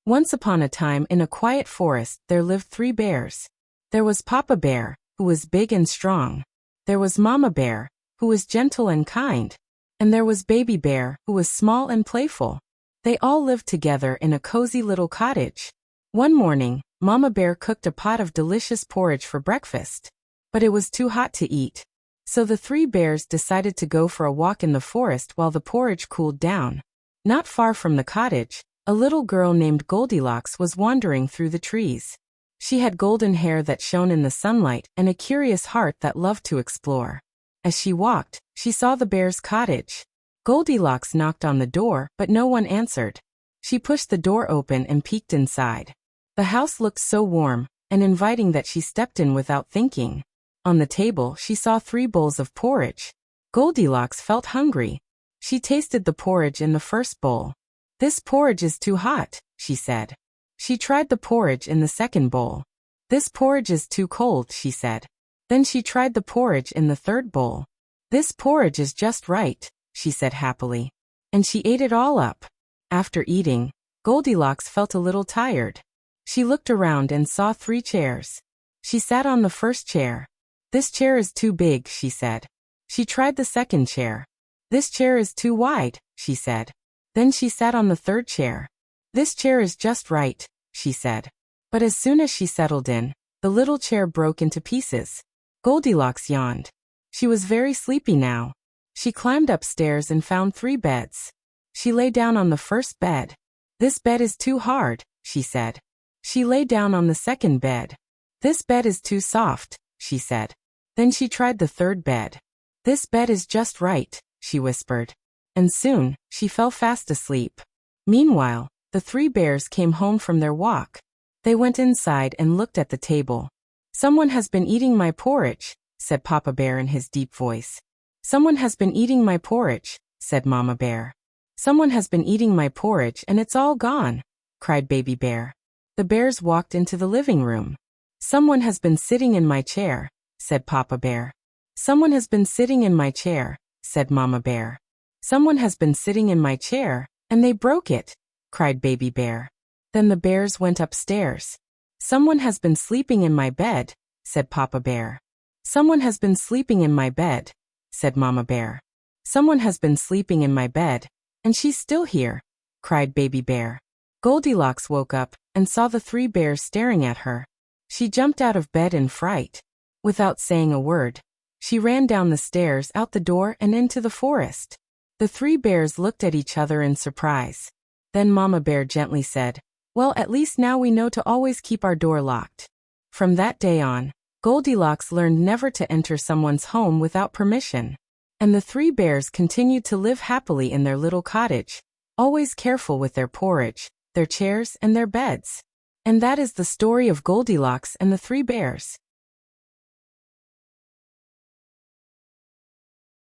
Once upon a time in a quiet forest there lived 3 bears. There was Papa Bear, who was big and strong. There was Mama Bear, who was gentle and kind. And there was Baby Bear, who was small and playful. They all lived together in a cozy little cottage. One morning, Mama Bear cooked a pot of delicious porridge for breakfast. But it was too hot to eat. So the 3 bears decided to go for a walk in the forest while the porridge cooled down. Not far from the cottage, a little girl named Goldilocks was wandering through the trees. She had golden hair that shone in the sunlight and a curious heart that loved to explore. As she walked, she saw the bear's cottage. Goldilocks knocked on the door, but no one answered. She pushed the door open and peeked inside. The house looked so warm and inviting that she stepped in without thinking. On the table, she saw 3 bowls of porridge. Goldilocks felt hungry. She tasted the porridge in the first bowl. "This porridge is too hot," she said. She tried the porridge in the second bowl. "This porridge is too cold," she said. Then she tried the porridge in the third bowl. "This porridge is just right," she said happily. And she ate it all up. After eating, Goldilocks felt a little tired. She looked around and saw 3 chairs. She sat on the first chair. "This chair is too big," she said. She tried the second chair. "This chair is too wide," she said. Then she sat on the third chair. "This chair is just right," she said. But as soon as she settled in, the little chair broke into pieces. Goldilocks yawned. She was very sleepy now. She climbed upstairs and found 3 beds. She lay down on the first bed. "This bed is too hard," she said. She lay down on the second bed. "This bed is too soft," she said. Then she tried the third bed. "This bed is just right," she whispered. And soon, she fell fast asleep. Meanwhile, the 3 bears came home from their walk. They went inside and looked at the table. "Someone has been eating my porridge," said Papa Bear in his deep voice. "Someone has been eating my porridge," said Mama Bear. "Someone has been eating my porridge and it's all gone," cried Baby Bear. The bears walked into the living room. "Someone has been sitting in my chair," said Papa Bear. "Someone has been sitting in my chair," said Mama Bear. "Someone has been sitting in my chair, and they broke it," cried Baby Bear. Then the bears went upstairs. "Someone has been sleeping in my bed," said Papa Bear. "Someone has been sleeping in my bed," said Mama Bear. "Someone has been sleeping in my bed, and she's still here," cried Baby Bear. Goldilocks woke up and saw the 3 bears staring at her. She jumped out of bed in fright. Without saying a word, she ran down the stairs, out the door, and into the forest. The 3 bears looked at each other in surprise. Then Mama Bear gently said, "Well, at least now we know to always keep our door locked." From that day on, Goldilocks learned never to enter someone's home without permission. And the 3 bears continued to live happily in their little cottage, always careful with their porridge, their chairs, and their beds. And that is the story of Goldilocks and the 3 bears.